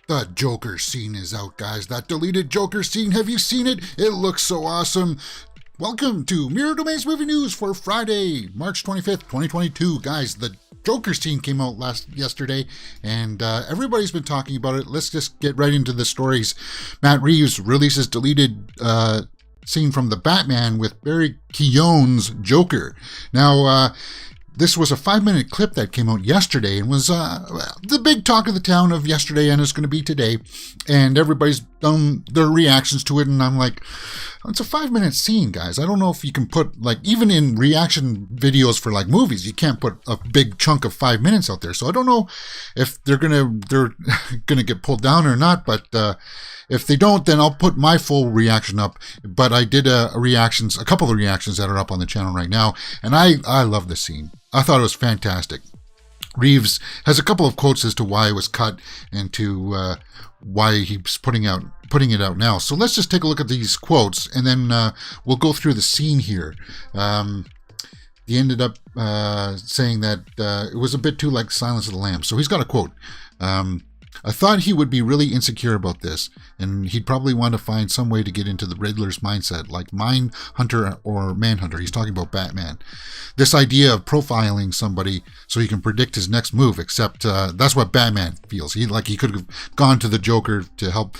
The Joker scene is out, guys. That deleted Joker scene, have you seen it? It looks so awesome. Welcome to Mirror Domains Movie News for Friday, March 25th, 2022. Guys, the Joker scene came out yesterday, and everybody's been talking about it. Let's just get right into the stories. Matt Reeves releases deleted scene from The Batman with Barry Keoghan's Joker. Now, this was a 5-minute clip that came out yesterday and was the big talk of the town of yesterday, and it's going to be today. And everybody's done their reactions to it, and I'm like, it's a 5-minute scene, guys. I don't know if you can put, like, even in reaction videos for, like, movies, you can't put a big chunk of 5 minutes out there. So I don't know if they're gonna get pulled down or not, but if they don't, then I'll put my full reaction up. But I did a couple of reactions that are up on the channel right now, and I love this scene. I thought it was fantastic. Reeves has a couple of quotes as to why it was cut and to why he's putting it out now. So let's just take a look at these quotes, and then we'll go through the scene here. He ended up saying that it was a bit too like Silence of the Lambs. So he's got a quote. I thought he would be really insecure about this, and he'd probably want to find some way to get into the Riddler's mindset, like Mindhunter or Manhunter. He's talking about Batman. This idea of profiling somebody so he can predict his next move, except that's what Batman feels. He could have gone to the Joker to help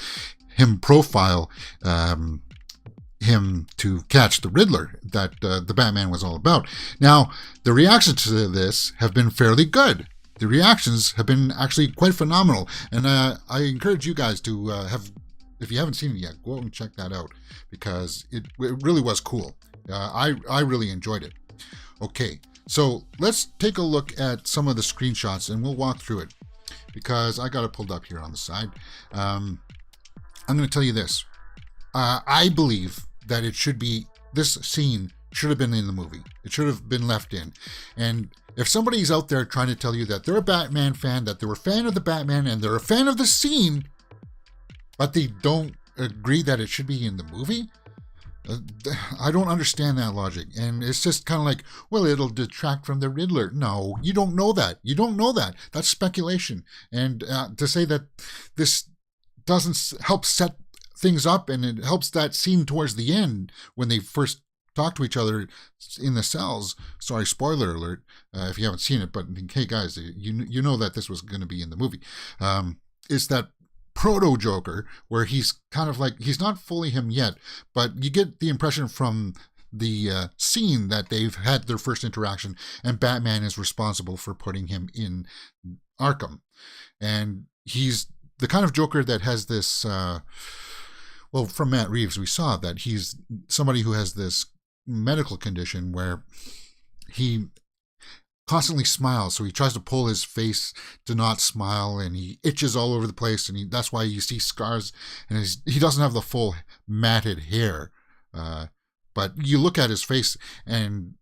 him profile him to catch the Riddler that the Batman was all about. Now, the reactions to this have been fairly good. The reactions have been actually quite phenomenal, and I encourage you guys to if you haven't seen it yet, go out and check that out, because it really was cool. I really enjoyed it. Okay, so let's take a look at some of the screenshots, and we'll walk through it, because I got it pulled up here on the side. I'm going to tell you this. I believe that this scene should have been in the movie. It should have been left in. And if somebody's out there trying to tell you that they're a Batman fan, that they're a fan of the Batman, and they're a fan of the scene, but they don't agree that it should be in the movie, I don't understand that logic. And it's just kind of like, well, it'll detract from the Riddler. No, you don't know that. You don't know that. That's speculation. And to say that this doesn't help set things up, and it helps that scene towards the end when they first talk to each other in the cells. Sorry, spoiler alert if you haven't seen it, but hey guys, you know that this was going to be in the movie. It's that proto-Joker where he's kind of like, he's not fully him yet, but you get the impression from the scene that they've had their first interaction, and Batman is responsible for putting him in Arkham. And he's the kind of Joker that has this well, from Matt Reeves, we saw that he's somebody who has this medical condition where he constantly smiles, so he tries to pull his face to not smile, and he itches all over the place, and that's why you see scars, and he doesn't have the full matted hair, but you look at his face, and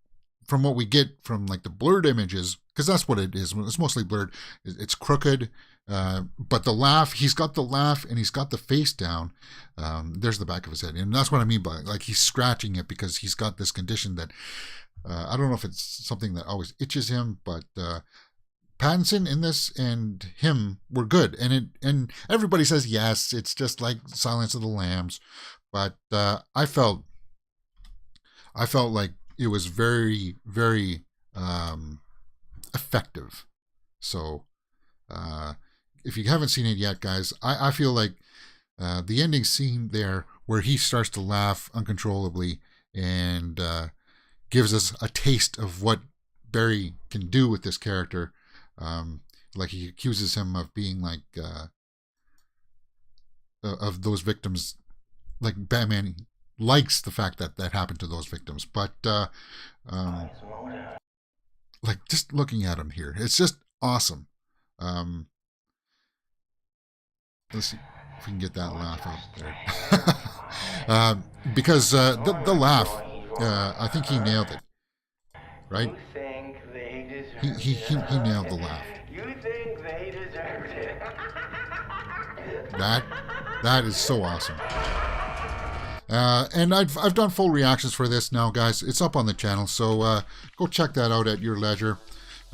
from what we get from like the blurred images, because that's what it is, it's mostly blurred, it's crooked, but the laugh, he's got the laugh and he's got the face down. There's the back of his head, and that's what I mean by, like, he's scratching it because he's got this condition that I don't know if it's something that always itches him, but Pattinson in this and him were good, and everybody says yes, it's just like Silence of the Lambs, but I felt like it was very, very effective. So if you haven't seen it yet, guys, I feel like the ending scene there where he starts to laugh uncontrollably and gives us a taste of what Barry can do with this character. Like, he accuses him of being like of those victims, like Batman likes the fact that that happened to those victims, but like, just looking at him here, it's just awesome. Let's see if we can get that laugh out there. Because the laugh, I think he nailed it, right? He nailed the laugh. You think they deserved it? That is so awesome. And I've done full reactions for this now, guys. It's up on the channel, so go check that out at your leisure.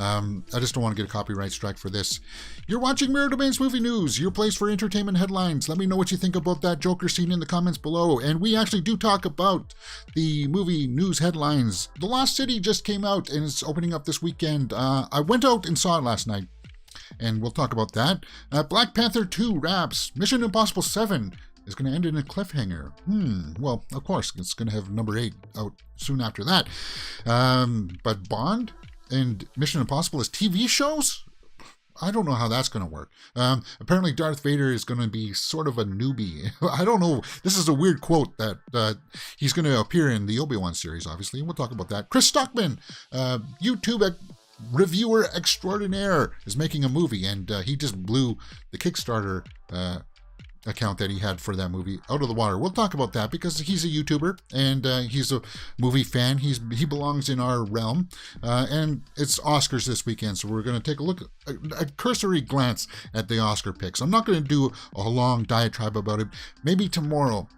I just don't want to get a copyright strike for this. You're watching Mirror Domains Movie News, your place for entertainment headlines. Let me know what you think about that Joker scene in the comments below. And we actually do talk about the movie news headlines. The Lost City just came out and it's opening up this weekend. I went out and saw it last night, and we'll talk about that. Black Panther 2 wraps. Mission Impossible 7 is going to end in a cliffhanger. Well, of course, it's going to have number 8 out soon after that. But Bond and Mission Impossible as TV shows? I don't know how that's going to work. Apparently Darth Vader is going to be sort of a newbie. I don't know. This is a weird quote that he's going to appear in the Obi-Wan series, obviously. We'll talk about that. Chris Stuckmann, YouTube reviewer extraordinaire, is making a movie, and he just blew the Kickstarter account that he had for that movie out of the water. We'll talk about that because he's a YouTuber and he's a movie fan. He belongs in our realm, and it's Oscars this weekend, so we're going to take a look, a cursory glance at the Oscar picks. I'm not going to do a long diatribe about it. Maybe tomorrow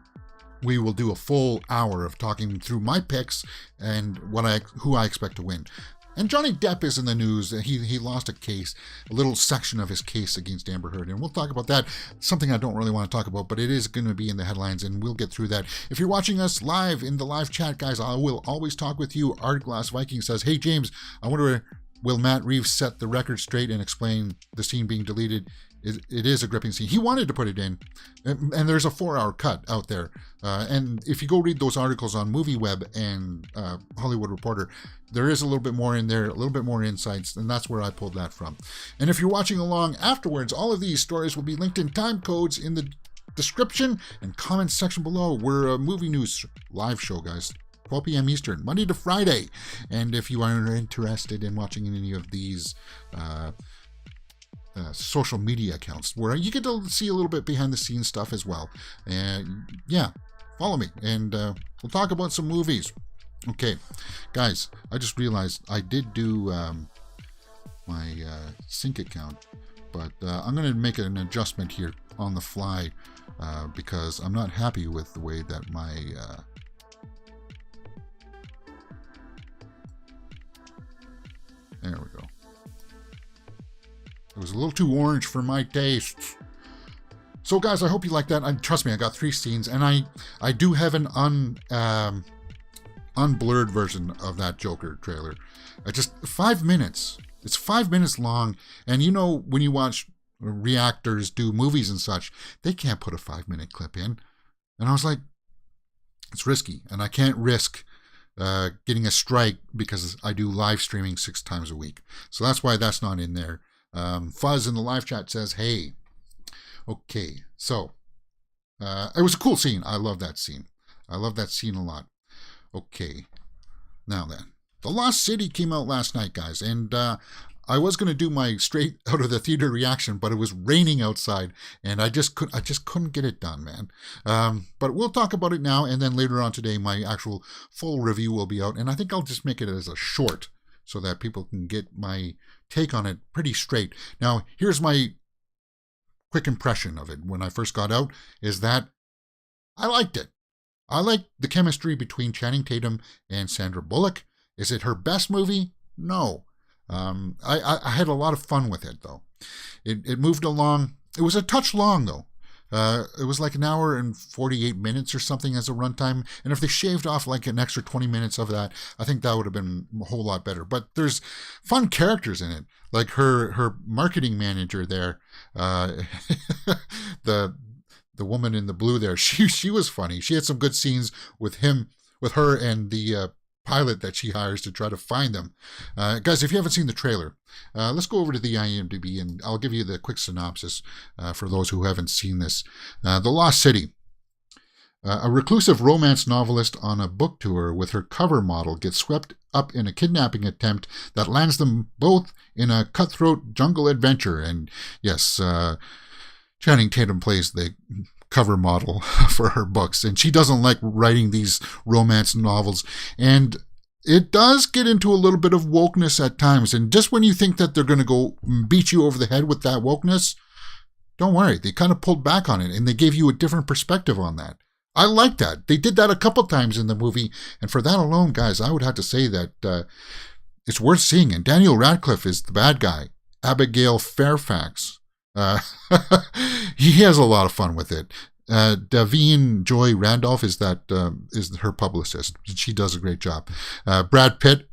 we will do a full hour of talking through my picks and who I expect to win. And Johnny Depp is in the news. He lost a little section of his case against Amber Heard. And we'll talk about that. Something I don't really want to talk about, but it is going to be in the headlines, and we'll get through that. If you're watching us live in the live chat, guys, I will always talk with you. Ardglass Viking says, hey, James, I wonder, will Matt Reeves set the record straight and explain the scene being deleted? It is a gripping scene. He wanted to put it in, and there's a 4-hour cut out there. And if you go read those articles on MovieWeb and Hollywood Reporter, there is a little bit more in there, a little bit more insights, and that's where I pulled that from. And if you're watching along afterwards, all of these stories will be linked in time codes in the description and comments section below. We're a movie news live show, guys. 12 p.m. Eastern, Monday to Friday. And if you are interested in watching any of these social media accounts where you get to see a little bit behind the scenes stuff as well, and yeah, follow me, and we'll talk about some movies. Okay, guys, I just realized I did do my sync account, but I'm going to make an adjustment here on the fly because I'm not happy with the way that my there we go. It was a little too orange for my tastes. So, guys, I hope you like that. Trust me, I got 3 scenes, and I do have an unblurred version of that Joker trailer. Just 5 minutes. It's 5 minutes long, and you know when you watch reactors do movies and such, they can't put a 5-minute clip in. And I was like, it's risky, and I can't risk getting a strike because I do live streaming 6 times a week. So that's why that's not in there. Fuzz in the live chat says, hey. Okay, so it was a cool scene. I love that scene. I love that scene a lot. Okay, now then. The Lost City came out last night, guys, and I was going to do my straight out of the theater reaction, but it was raining outside, and I just couldn't get it done, man. But we'll talk about it now, and then later on today, my actual full review will be out, and I think I'll just make it as a short so that people can get my take on it pretty straight. Now, here's my quick impression of it when I first got out, is that I liked it. I liked the chemistry between Channing Tatum and Sandra Bullock. Is it her best movie? No. I had a lot of fun with it, though. It moved along. It was a touch long, though. It was like 1 hour and 48 minutes or something as a runtime. And if they shaved off like an extra 20 minutes of that, I think that would have been a whole lot better. But there's fun characters in it. Like her marketing manager there, the woman in the blue there, she was funny. She had some good scenes with her and the pilot that she hires to try to find them. Guys, if you haven't seen the trailer, let's go over to the IMDb and I'll give you the quick synopsis for those who haven't seen this. The Lost City. A reclusive romance novelist on a book tour with her cover model gets swept up in a kidnapping attempt that lands them both in a cutthroat jungle adventure. And yes, Channing Tatum plays the cover model for her books, and she doesn't like writing these romance novels, and it does get into a little bit of wokeness at times, and just when you think that they're going to go beat you over the head with that wokeness, don't worry, they kind of pulled back on it, and they gave you a different perspective on that. I like that. They did that a couple times in the movie, and for that alone, guys, I would have to say that it's worth seeing. And Daniel Radcliffe is the bad guy. Abigail Fairfax. He has a lot of fun with it. Davine Joy Randolph is her publicist. She does a great job. Brad Pitt,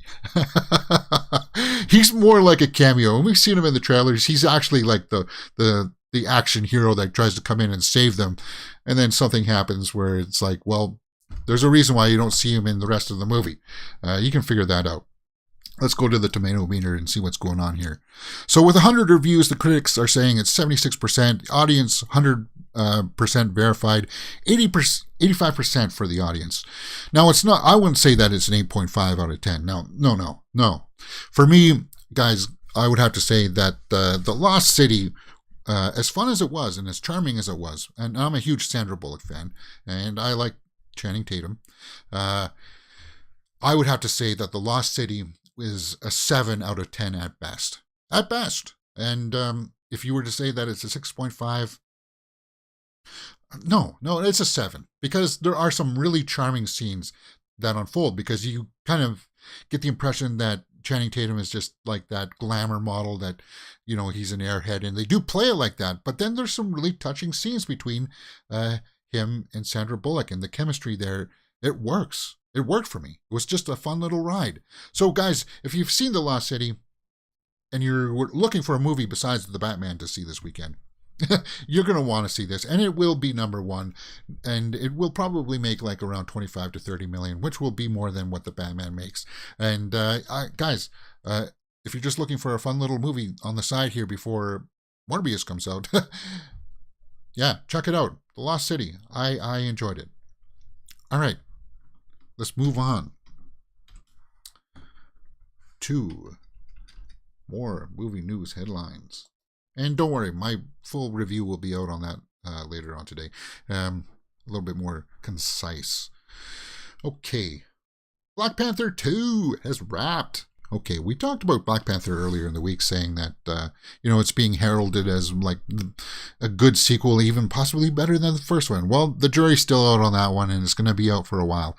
he's more like a cameo. When we've seen him in the trailers, he's actually like the action hero that tries to come in and save them, and then something happens where it's like, well, there's a reason why you don't see him in the rest of the movie. You can figure that out. Let's go to the tomato meter and see what's going on here. So with 100 reviews, the critics are saying it's 76%, audience 100% verified, 85% for the audience. Now, it's not, I wouldn't say that it's an 8.5 out of 10. No. For me, guys, I would have to say that The Lost City, as fun as it was and as charming as it was, and I'm a huge Sandra Bullock fan, and I like Channing Tatum, I would have to say that The Lost City is a 7 out of 10 at best. At best. And if you were to say that it's a 6.5, no, it's a 7. Because there are some really charming scenes that unfold, because you kind of get the impression that Channing Tatum is just like that glamour model that, you know, he's an airhead, and they do play it like that. But then there's some really touching scenes between him and Sandra Bullock, and the chemistry there, it works. It worked for me. It was just a fun little ride. So, guys, if you've seen The Lost City and you're looking for a movie besides The Batman to see this weekend, you're going to want to see this. And it will be number one. And it will probably make like around 25 to 30 million, which will be more than what The Batman makes. And, guys, if you're just looking for a fun little movie on the side here before Morbius comes out, yeah, check it out. The Lost City. I enjoyed it. All right. Let's move on to more movie news headlines. And don't worry, my full review will be out on that later on today. A little bit more concise. Okay. Black Panther 2 has wrapped. Okay, we talked about Black Panther earlier in the week, saying that, it's being heralded as like a good sequel, even possibly better than the first one. Well, the jury's still out on that one, and it's going to be out for a while.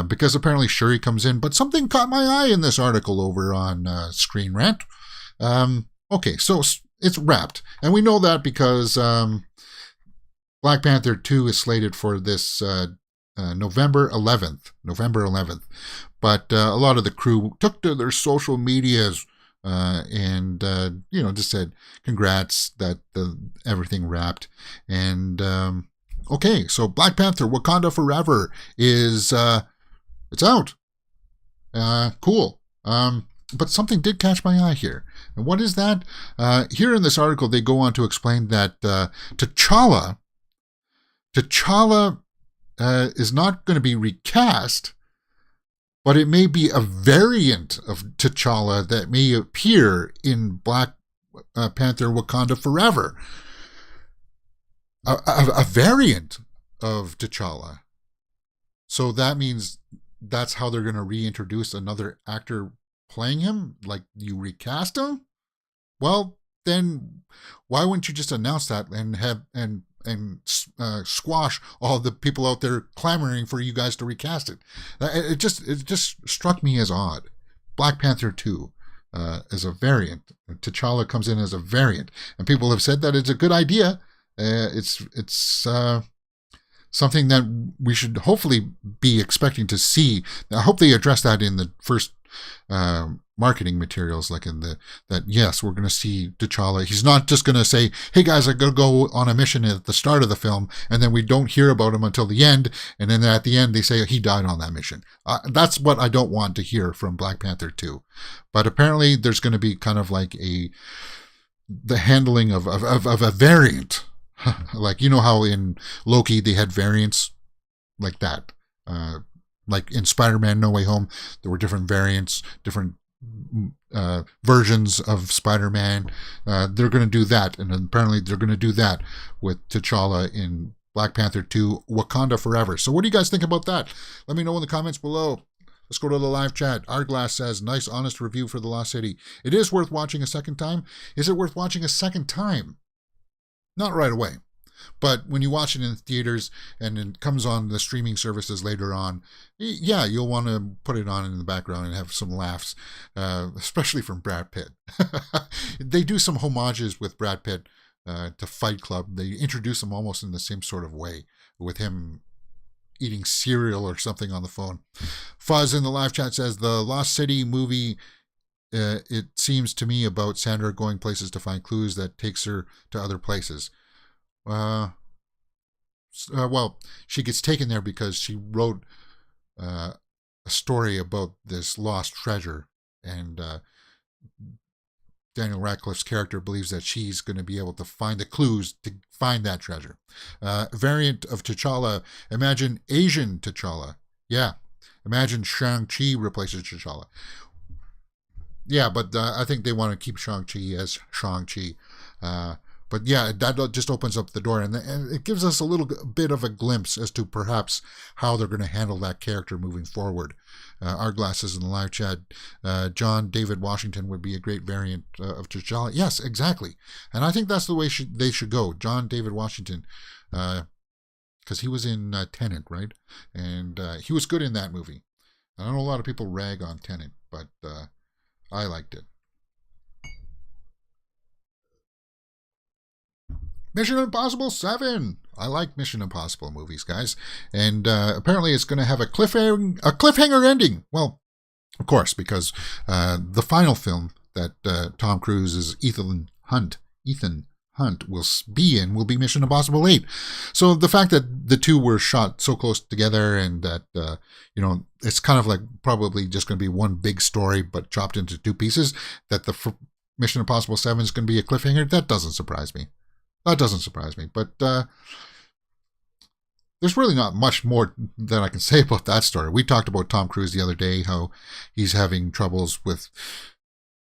Because apparently Shuri comes in, but something caught my eye in this article over on Screen Rant. Okay, so it's wrapped. And we know that because Black Panther 2 is slated for this November 11th. But a lot of the crew took to their social medias and just said congrats that everything wrapped. And okay, so Black Panther Wakanda Forever is it's out. Cool. But something did catch my eye here. And what is that? Here in this article, they go on to explain that T'Challa is not going to be recast, but it may be a variant of T'Challa that may appear in Black Panther Wakanda Forever. A variant of T'Challa. So that means that's how they're going to reintroduce another actor playing him? Like you recast him? Well, then why wouldn't you just announce that and have squash all the people out there clamoring for you guys to recast it? It just struck me as odd. Black Panther 2 as a variant. T'Challa comes in as a variant, and people have said that it's a good idea. It's something that we should hopefully be expecting to see. I hope they address that in the first marketing materials, like that yes, we're going to see T'Challa. He's not just going to say, hey guys, I got to go on a mission at the start of the film, and then we don't hear about him until the end, and then at the end they say he died on that mission. That's what I don't want to hear from Black Panther 2. But apparently there's going to be kind of like the handling of a variant. Like, you know how in Loki they had variants like that. Like in Spider-Man No Way Home, there were different variants, different versions of Spider-Man. They're going to do that, and apparently they're going to do that with T'Challa in Black Panther 2 Wakanda Forever. So what do you guys think about that? Let me know in the comments below. Let's go to the live chat. Hourglass says, nice, honest review for The Lost City. It is worth watching a second time. Is it worth watching a second time? Not right away. But when you watch it in theaters and it comes on the streaming services later on, yeah, you'll want to put it on in the background and have some laughs, especially from Brad Pitt. They do some homages with Brad Pitt to Fight Club. They introduce him almost in the same sort of way, with him eating cereal or something on the phone. Fuzz in the live chat says, the Lost City movie, it seems to me about Sandra going places to find clues that takes her to other places. Well, she gets taken there because she wrote a story about this lost treasure, and Daniel Radcliffe's character believes that she's going to be able to find the clues to find that treasure. Variant of T'Challa, imagine Asian T'Challa. Yeah, imagine Shang-Chi replaces T'Challa. Yeah, but I think they want to keep Shang-Chi as Shang-Chi. But yeah, that just opens up the door, and it gives us a little bit of a glimpse as to perhaps how they're going to handle that character moving forward. Our glasses in the live chat, John David Washington would be a great variant of T'Challa. Yes, exactly. And I think that's the way they should go. John David Washington, because he was in Tenet, right? And he was good in that movie. I know a lot of people rag on Tenet, but I liked it. Mission Impossible 7. I like Mission Impossible movies, guys. And apparently it's going to have a cliffhanger ending. Well, of course, because the final film that Tom Cruise's Ethan Hunt will be in will be Mission Impossible 8. So the fact that the two were shot so close together, and that, it's kind of like probably just going to be one big story but chopped into two pieces, that the Mission Impossible 7 is going to be a cliffhanger, that doesn't surprise me. That doesn't surprise me, but there's really not much more that I can say about that story. We talked about Tom Cruise the other day, how he's having troubles with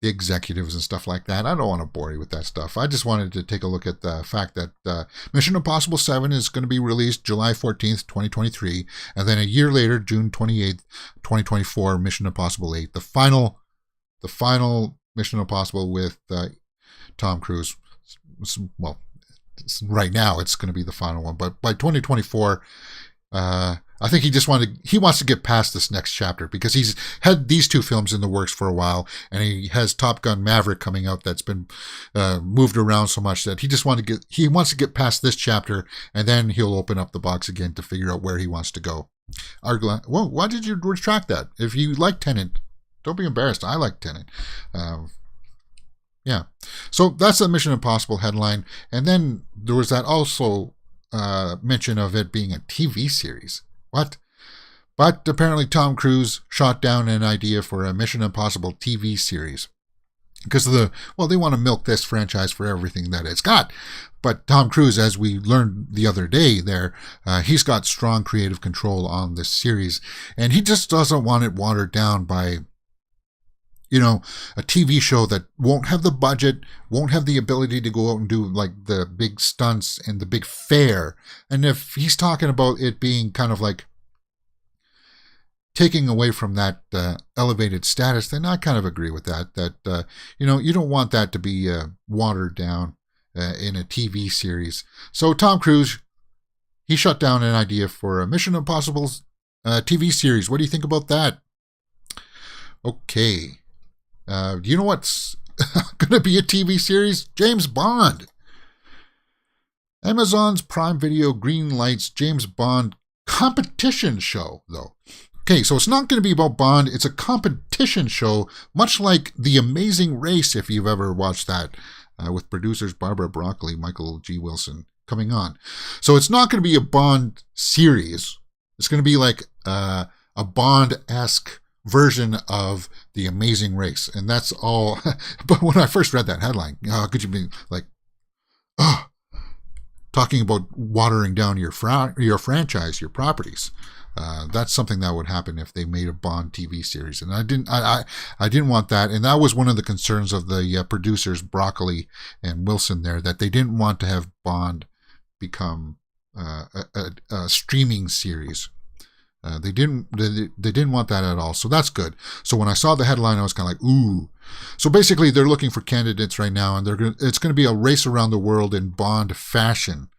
the executives and stuff like that. I don't want to bore you with that stuff. I just wanted to take a look at the fact that Mission Impossible 7 is going to be released July 14th, 2023, and then a year later, June 28th, 2024, Mission Impossible 8, the final Mission Impossible with Tom Cruise. Well, right now it's going to be the final one, but by 2024 I think he wants to get past this next chapter, because he's had these two films in the works for a while, and he has Top Gun Maverick coming out that's been moved around so much that he wants to get past this chapter, and then he'll open up the box again to figure out where he wants to go. Well, why did you retract that? If you like Tenet, don't be embarrassed. I like Tenet. Yeah, so that's the Mission Impossible headline. And then there was that also mention of it being a TV series. What? But apparently Tom Cruise shot down an idea for a Mission Impossible TV series. Because they want to milk this franchise for everything that it's got. But Tom Cruise, as we learned the other day there, he's got strong creative control on this series. And he just doesn't want it watered down by a TV show that won't have the budget, won't have the ability to go out and do like the big stunts and the big fare. And if he's talking about it being kind of like taking away from that elevated status, then I kind of agree with that. That, you don't want that to be watered down in a TV series. So Tom Cruise, he shut down an idea for a Mission Impossible TV series. What do you think about that? Okay. Do you know what's going to be a TV series? James Bond. Amazon's Prime Video greenlights James Bond competition show, though. Okay, so it's not going to be about Bond. It's a competition show, much like The Amazing Race, if you've ever watched that, with producers Barbara Broccoli, Michael G. Wilson coming on. So it's not going to be a Bond series. It's going to be like a Bond-esque version of The Amazing Race, and that's all. But when I first read that headline, could you be like, talking about watering down your franchise, your properties? That's something that would happen if they made a Bond TV series, and I didn't want that, and that was one of the concerns of the producers Broccoli and Wilson there, that they didn't want to have Bond become a streaming series. They didn't want that at all, so that's good. So when I saw the headline, I was kind of like, ooh. So basically, they're looking for candidates right now, and it's going to be a race around the world in Bond fashion.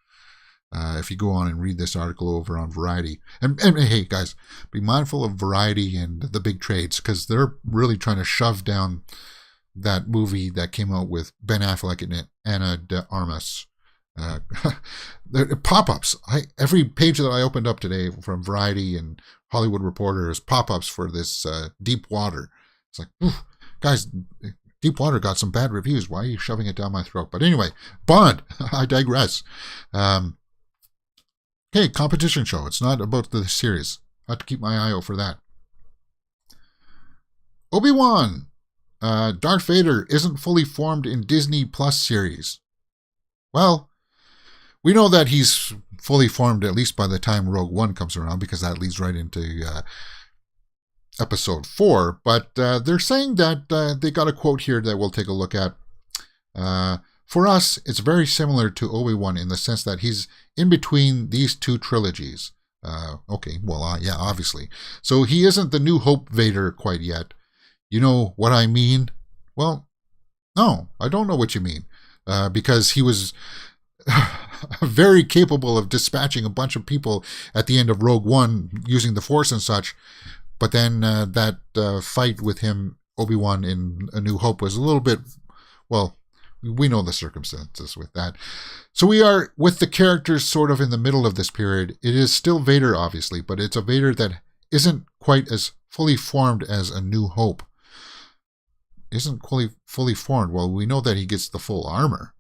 if you go on and read this article over on Variety. And hey, guys, be mindful of Variety and the big trades, because they're really trying to shove down that movie that came out with Ben Affleck in it, Ana de Armas. Pop-ups. Every page that I opened up today from Variety and Hollywood Reporter is pop-ups for this Deep Water. It's like, oof, guys, Deep Water got some bad reviews. Why are you shoving it down my throat? But anyway, Bond. I digress. Okay, competition show. It's not about the series. I have to keep my eye out for that. Obi-Wan. Darth Vader isn't fully formed in Disney Plus series. Well, we know that he's fully formed at least by the time Rogue One comes around, because that leads right into episode 4. But they're saying that they got a quote here that we'll take a look at. For us, it's very similar to Obi-Wan in the sense that he's in between these two trilogies. Okay, well, yeah, obviously. So he isn't the New Hope Vader quite yet. You know what I mean? Well, no, I don't know what you mean. Because he was very capable of dispatching a bunch of people at the end of Rogue One using the Force and such. But then that fight with him, Obi-Wan, in A New Hope was a little bit, well, we know the circumstances with that. So we are with the characters sort of in the middle of this period. It is still Vader, obviously, but it's a Vader that isn't quite as fully formed as A New Hope. Isn't fully formed. Well, we know that he gets the full armor.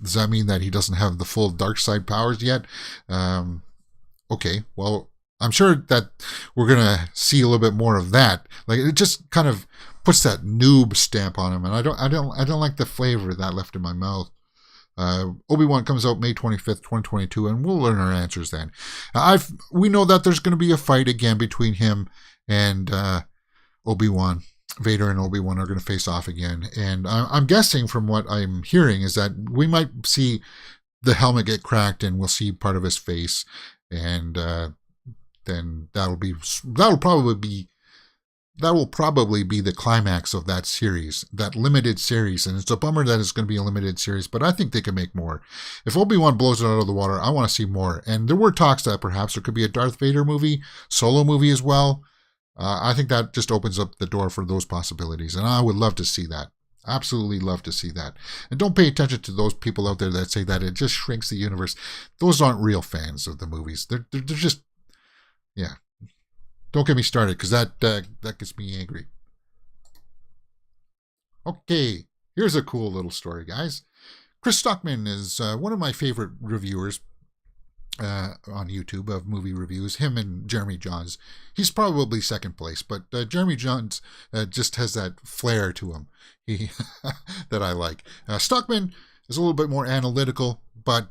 Does that mean that he doesn't have the full dark side powers yet? Okay, well, I'm sure that we're going to see a little bit more of that. Like, it just kind of puts that noob stamp on him, and I don't like the flavor of that left in my mouth. Obi-Wan comes out May 25th, 2022, and we'll learn our answers then. We know that there's going to be a fight again between him and Obi-Wan. Vader and Obi-Wan are going to face off again, and I'm guessing from what I'm hearing is that we might see the helmet get cracked, and we'll see part of his face, and then that will probably be the climax of that series, that limited series. And it's a bummer that it's going to be a limited series, but I think they can make more. If Obi-Wan blows it out of the water, I want to see more. And there were talks that perhaps there could be a Darth Vader movie, solo movie as well. I think that just opens up the door for those possibilities, and I would love to see that. Absolutely love to see that. And don't pay attention to those people out there that say that it just shrinks the universe. Those aren't real fans of the movies. They're just, yeah. Don't get me started, because that gets me angry. Okay, here's a cool little story, guys. Chris Stuckmann is one of my favorite reviewers on YouTube of movie reviews. Him and Jeremy Johns. He's probably second place, but Jeremy Johns just has that flair to him that I like. Stuckmann is a little bit more analytical, but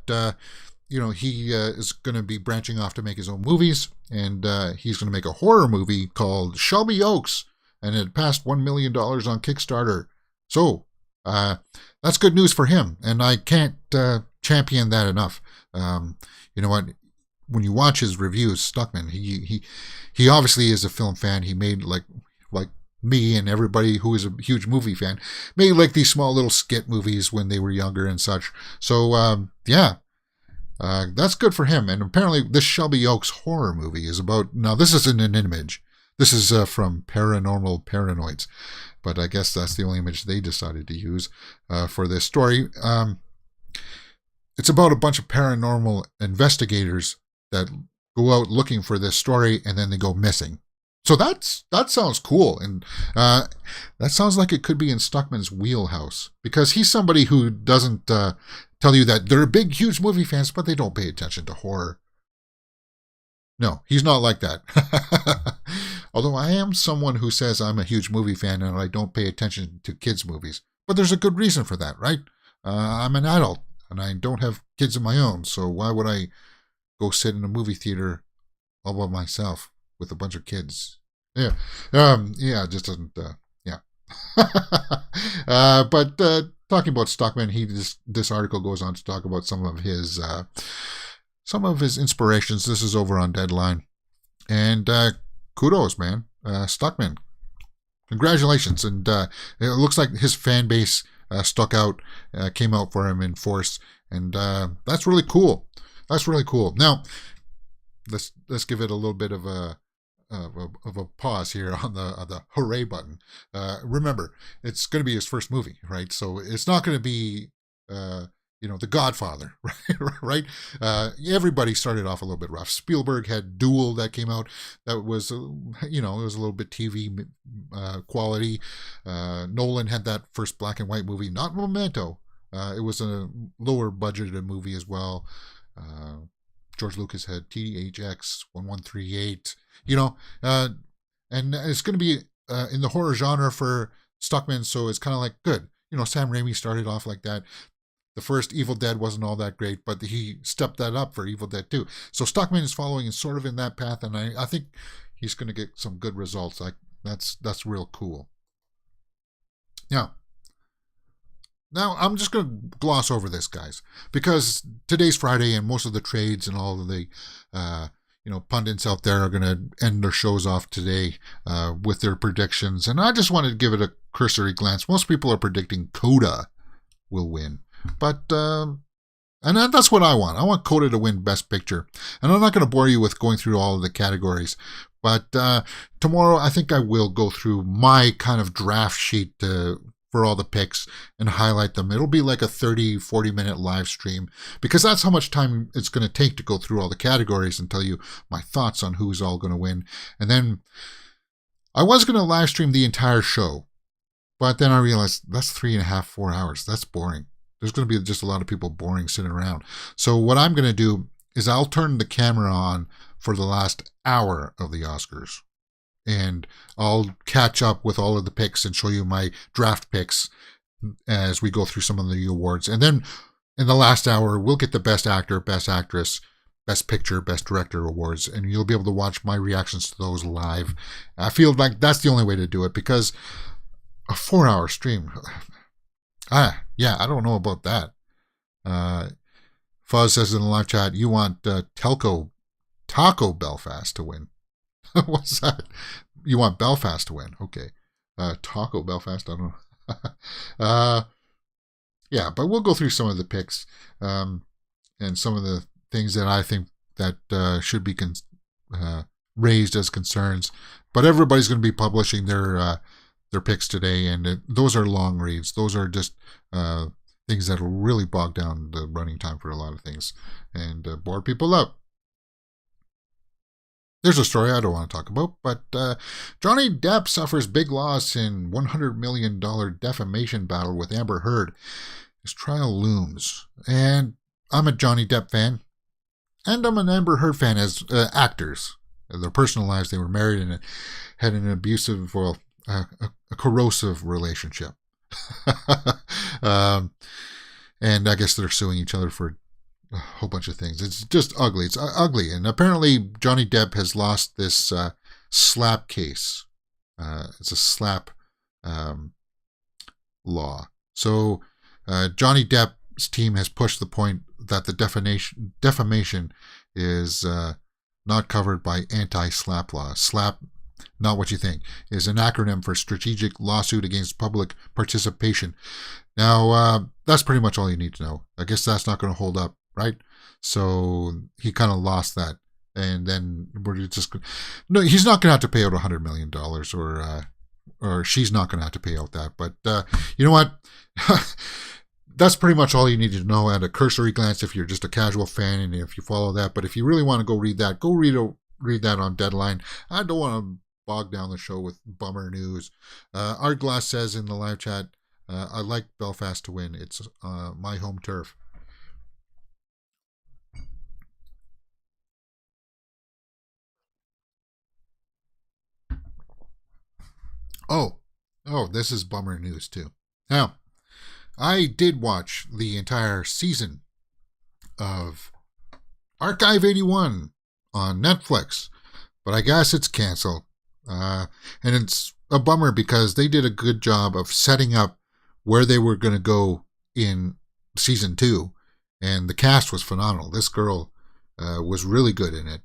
he is going to be branching off to make his own movies, and he's going to make a horror movie called Shelby Oaks, and it passed $1 million on Kickstarter. So that's good news for him, and I can't champion that enough. You know what? When you watch his reviews, Stuckmann, he obviously is a film fan. He made like me and everybody who is a huge movie fan, made like these small little skit movies when they were younger and such. So that's good for him. And apparently this Shelby Oaks horror movie is about, now this isn't an image. This is from Paranormal Paranoids, but I guess that's the only image they decided to use for this story. It's about a bunch of paranormal investigators that go out looking for this story, and then they go missing. So that sounds cool, and that sounds like it could be in Stuckmann's wheelhouse, because he's somebody who doesn't tell you that they're big, huge movie fans, but they don't pay attention to horror. No, he's not like that. Although I am someone who says I'm a huge movie fan and I don't pay attention to kids' movies. But there's a good reason for that, right? I'm an adult, and I don't have kids of my own, so why would I go sit in a movie theater all by myself with a bunch of kids? Yeah, it just doesn't, yeah. But talking about Stuckmann, this article goes on to talk about some of his inspirations. This is over on Deadline, and kudos, man, Stuckmann. Congratulations, and it looks like his fan base stuck out, came out for him in force, and that's really cool. That's really cool. Now, let's give it a little bit of a pause here on the hooray button. Remember, it's going to be his first movie, right? So it's not going to be The Godfather, right? Everybody started off a little bit rough. Spielberg had Duel that came out that was it was a little bit TV quality. Nolan had that first black and white movie, not Memento. It was a lower budgeted movie as well. George Lucas had THX 1138, and it's going to be in the horror genre for Stuckmann, so it's kind of like good. Sam Raimi started off like that. The first Evil Dead wasn't all that great, but he stepped that up for Evil Dead 2. So Stuckmann is following sort of in that path, and I think he's going to get some good results. That's real cool. Now, I'm just going to gloss over this, guys, because today's Friday and most of the trades and all of the, pundits out there are going to end their shows off today with their predictions. And I just wanted to give it a cursory glance. Most people are predicting Coda will win. But, and that's what I want. I want Coda to win Best Picture. And I'm not going to bore you with going through all of the categories. But tomorrow, I think I will go through my kind of draft sheet for all the picks and highlight them. It'll be like a 30, 40-minute live stream because that's how much time it's going to take to go through all the categories and tell you my thoughts on who's all going to win. And then I was going to live stream the entire show, but then I realized that's 3.5, 4 hours. That's boring. There's going to be just a lot of people boring sitting around. So what I'm going to do is I'll turn the camera on for the last hour of the Oscars. And I'll catch up with all of the picks and show you my draft picks as we go through some of the awards. And then in the last hour, we'll get the Best Actor, Best Actress, Best Picture, Best Director awards. And you'll be able to watch my reactions to those live. I feel like that's the only way to do it because a 4-hour stream. I don't know about that. Fuzz says in the live chat, you want Taco Belfast to win. What's that? You want Belfast to win? Okay. Taco Belfast, I don't know. But we'll go through some of the picks and some of the things that I think that should be raised as concerns. But everybody's going to be publishing their picks today, and those are long reads. Those are just things that will really bog down the running time for a lot of things and bore people up. There's a story I don't want to talk about, but Johnny Depp suffers big loss in $100 million defamation battle with Amber Heard. His trial looms. And I'm a Johnny Depp fan, and I'm an Amber Heard fan as actors. In their personal lives, they were married and had an abusive, a corrosive relationship. And I guess they're suing each other for a whole bunch of things. It's just ugly. It's ugly. And apparently Johnny Depp has lost this slap case. It's a slap law. So Johnny Depp's team has pushed the point that the defamation is not covered by anti-slap law. SLAP, not what you think, is an acronym for Strategic Lawsuit Against Public Participation. Now, that's pretty much all you need to know. I guess that's not going to hold up, right? So he kind of lost that. And then we're just... No, he's not going to have to pay out $100 million or she's not going to have to pay out that. But you know what? That's pretty much all you need to know at a cursory glance if you're just a casual fan and if you follow that. But if you really want to go read that, go read that on Deadline. I don't want to bog down the show with bummer news. Art Glass says in the live chat, I like Belfast to win. It's my home turf. Oh, this is bummer news too. Now, I did watch the entire season of Archive 81 on Netflix, but I guess it's canceled. And it's a bummer because they did a good job of setting up where they were going to go in season 2, and the cast was phenomenal. This girl was really good in it,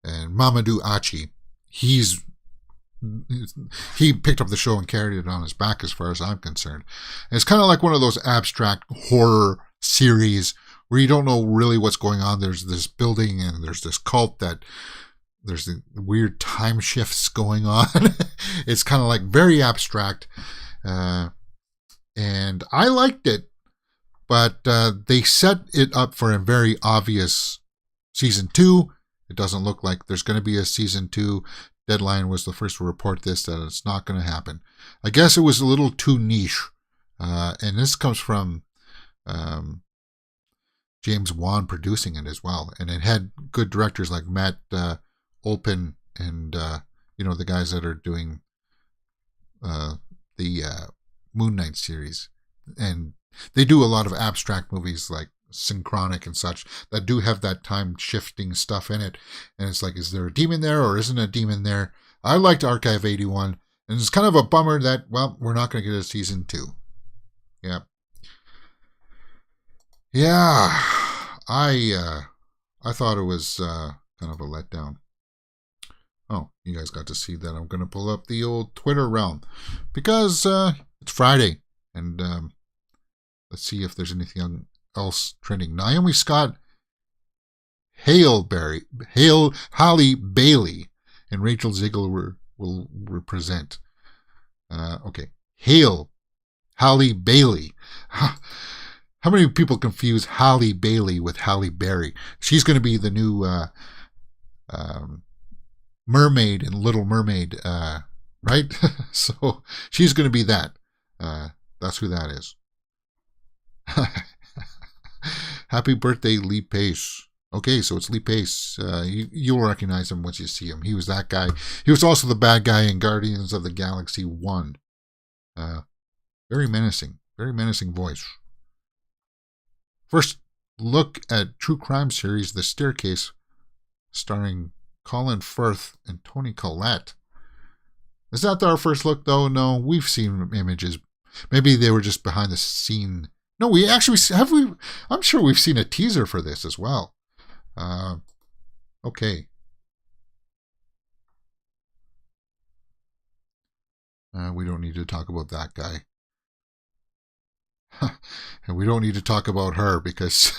and Mamadou Achi, he picked up the show and carried it on his back as far as I'm concerned. And it's kind of like one of those abstract horror series where you don't know really what's going on. There's this building and there's this cult that there's the weird time shifts going on. It's kind of like very abstract. And I liked it, but they set it up for a very obvious season 2. It doesn't look like there's going to be a season 2. Deadline was the first to report this, that it's not going to happen. I guess it was a little too niche. And this comes from James Wan producing it as well. And it had good directors like Matt Olpin and, the guys that are doing the Moon Knight series. And they do a lot of abstract movies like Synchronic and such that do have that time shifting stuff in it. And it's like, is there a demon there or isn't a demon there? I liked Archive 81. And it's kind of a bummer that, well, we're not going to get a season 2. Yeah. Yeah. I thought it was kind of a letdown. Oh, you guys got to see that. I'm going to pull up the old Twitter realm because it's Friday. And let's see if there's anything else trending. Naomi Scott, Halle Bailey, and Rachel Ziegler will represent. Okay. Halle Bailey. How many people confuse Halle Bailey with Halle Berry? She's going to be the new mermaid in Little Mermaid, right? So she's going to be that. That's who that is. Happy birthday, Lee Pace. Okay, so it's Lee Pace. You'll recognize him once you see him. He was that guy. He was also the bad guy in Guardians of the Galaxy 1. Very menacing voice. First look at true crime series The Staircase, starring Colin Firth and Toni Collette. Is that our first look, though? No, we've seen images. Maybe they were just behind the scene. No, we actually have. I'm sure we've seen a teaser for this as well. Okay. We don't need to talk about that guy. And we don't need to talk about her because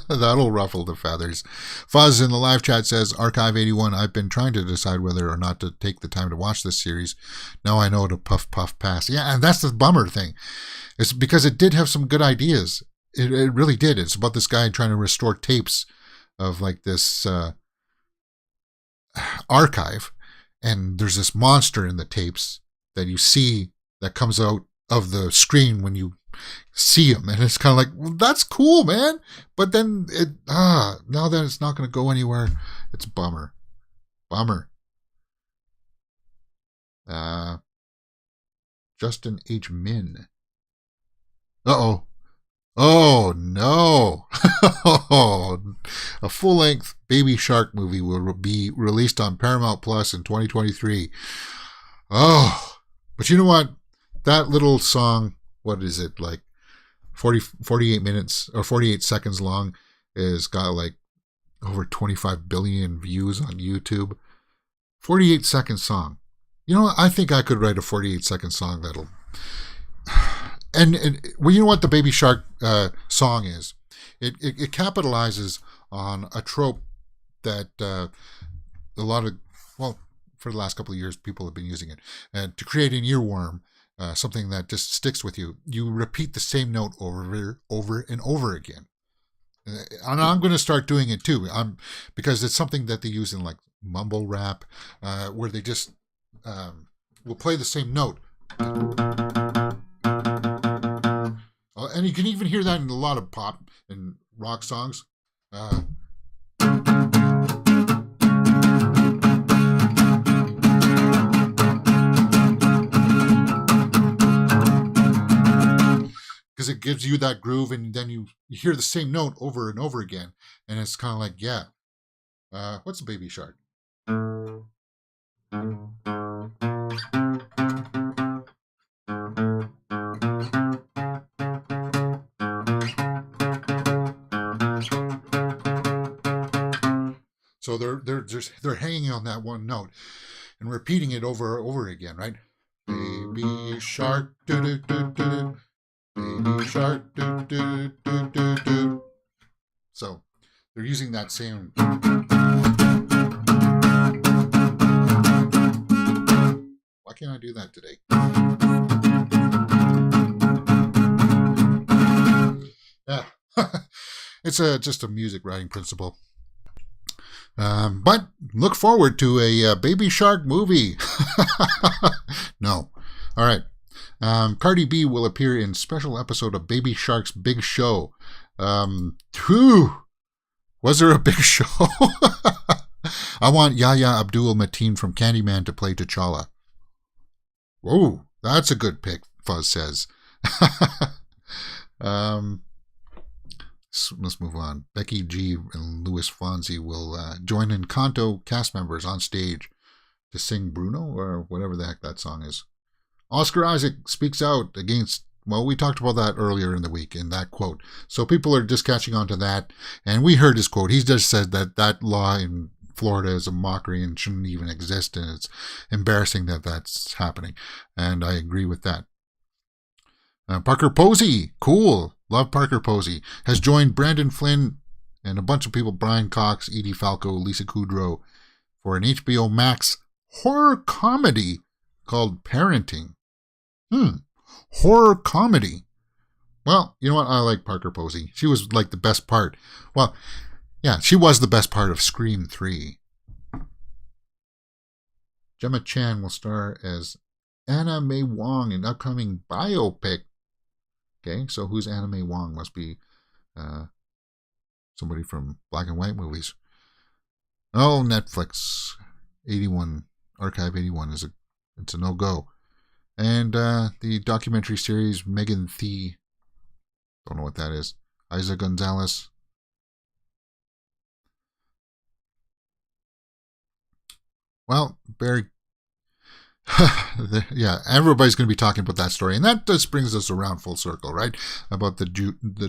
that'll ruffle the feathers. Fuzz in the live chat says, Archive 81, I've been trying to decide whether or not to take the time to watch this series. Now I know to puff pass. Yeah, and that's the bummer thing. It's because it did have some good ideas. It really did. It's about this guy trying to restore tapes of like this archive. And there's this monster in the tapes that you see that comes out of the screen when you see him, and it's kind of like, well, that's cool, man, but then now that it's not going to go anywhere, it's bummer. Justin H. Min. Oh no. A full-length Baby Shark movie will be released on Paramount Plus in 2023. But you know what, that little song, what is it, like 48 minutes or 48 seconds long, is got like over 25 billion views on YouTube. 48-second song. You know, I think I could write a 48-second song that'll... And well, you know what the Baby Shark song is? It capitalizes on a trope that a lot of, well, for the last couple of years, people have been using it. And to create an earworm, something that just sticks with you, you repeat the same note over and over again. And I'm going to start doing it too. Because it's something that they use in like mumble rap, where they just will play the same note. And you can even hear that in a lot of pop and rock songs. Because it gives you that groove, and then you hear the same note over and over again, and it's kind of like, yeah, what's a Baby Shark? So they're hanging on that one note and repeating it over again, right? Baby shark, do do do do. Baby shark, do do do do do. So they're using that same. Why can't I do that today? Yeah, it's just a music writing principle. But look forward to a Baby Shark movie. No. All right. Cardi B will appear in special episode of Baby Shark's Big Show. Whew, was there a big show? I want Yahya Abdul-Mateen from Candyman to play T'Challa. Whoa, that's a good pick, Fuzz says. Let's move on. Becky G and Louis Fonsi will join Encanto cast members on stage to sing Bruno, or whatever the heck that song is. Oscar Isaac speaks out against, well, we talked about that earlier in the week in that quote. So people are just catching on to that. And we heard his quote. He just said that that law in Florida is a mockery and shouldn't even exist. And it's embarrassing that that's happening. And I agree with that. Parker Posey, cool. Love Parker Posey. Has joined Brandon Flynn and a bunch of people, Brian Cox, Edie Falco, Lisa Kudrow, for an HBO Max horror comedy called Parenting. Horror comedy. Well, you know what? I like Parker Posey. She was like the best part. Well, yeah, she was the best part of Scream 3. Gemma Chan will star as Anna May Wong in upcoming biopic. Okay, so who's Anna May Wong? Must be somebody from black and white movies. Oh, Netflix. 81, Archive 81 it's a no-go. And the documentary series Megan Thee, don't know what that is. Isa Gonzalez. Well, Barry. Yeah, everybody's going to be talking about that story, and that just brings us around full circle, right? About the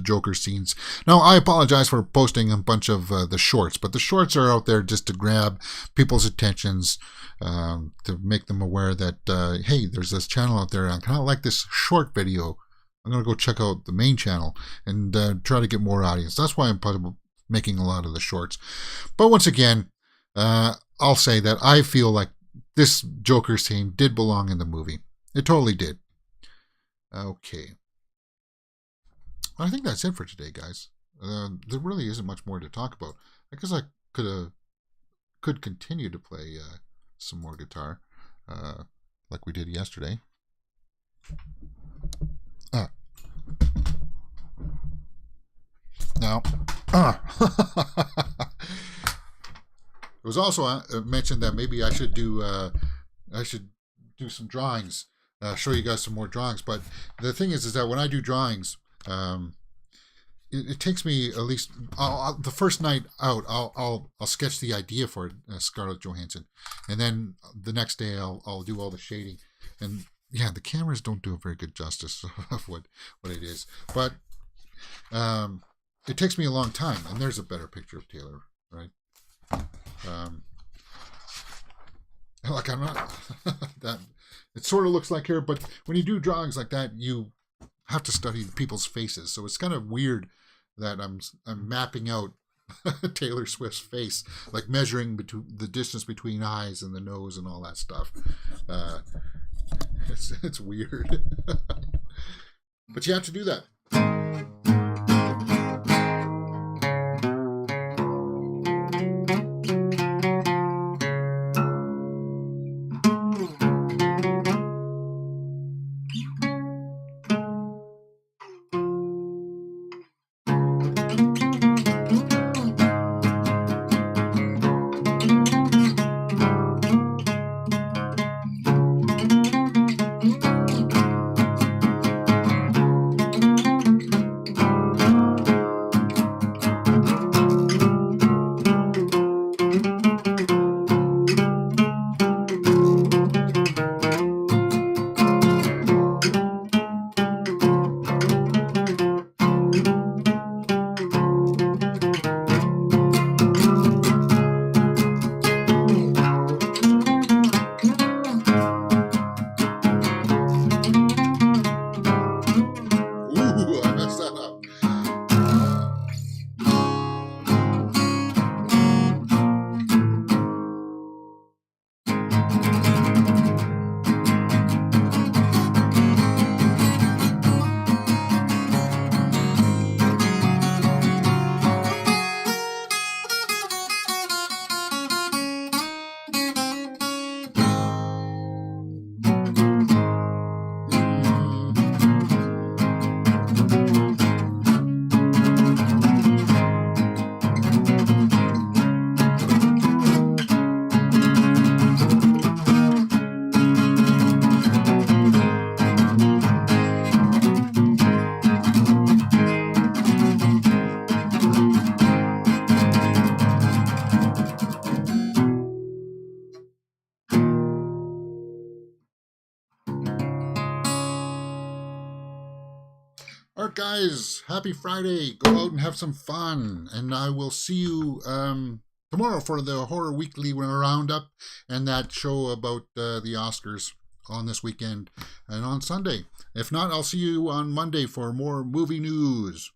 Joker scenes. Now, I apologize for posting a bunch of the shorts, but the shorts are out there just to grab people's attentions, to make them aware that hey, there's this channel out there. I kind of like this short video. I'm going to go check out the main channel and try to get more audience. That's why I'm making a lot of the shorts. But once again, I'll say that I feel like this Joker scene did belong in the movie. It totally did. Okay. I think that's it for today, guys. There really isn't much more to talk about. I guess I could continue to play some more guitar, like we did yesterday. Now, it was also mentioned that maybe I should do some drawings, show you guys some more drawings. But the thing is that when I do drawings, it takes me at least the first night out. I'll sketch the idea for it, Scarlett Johansson, and then the next day I'll do all the shading. And yeah, the cameras don't do a very good justice of what it is, but it takes me a long time. And there's a better picture of Taylor, right? Like I'm not that it sort of looks like her, but when you do drawings like that, you have to study people's faces, so it's kind of weird that I'm mapping out Taylor Swift's face, like measuring the distance between eyes and the nose and all that stuff. It's weird. But you have to do that. guys. Happy Friday. Go out and have some fun. And I will see you tomorrow for the Horror Weekly Roundup and that show about the Oscars on this weekend and on Sunday. If not, I'll see you on Monday for more movie news.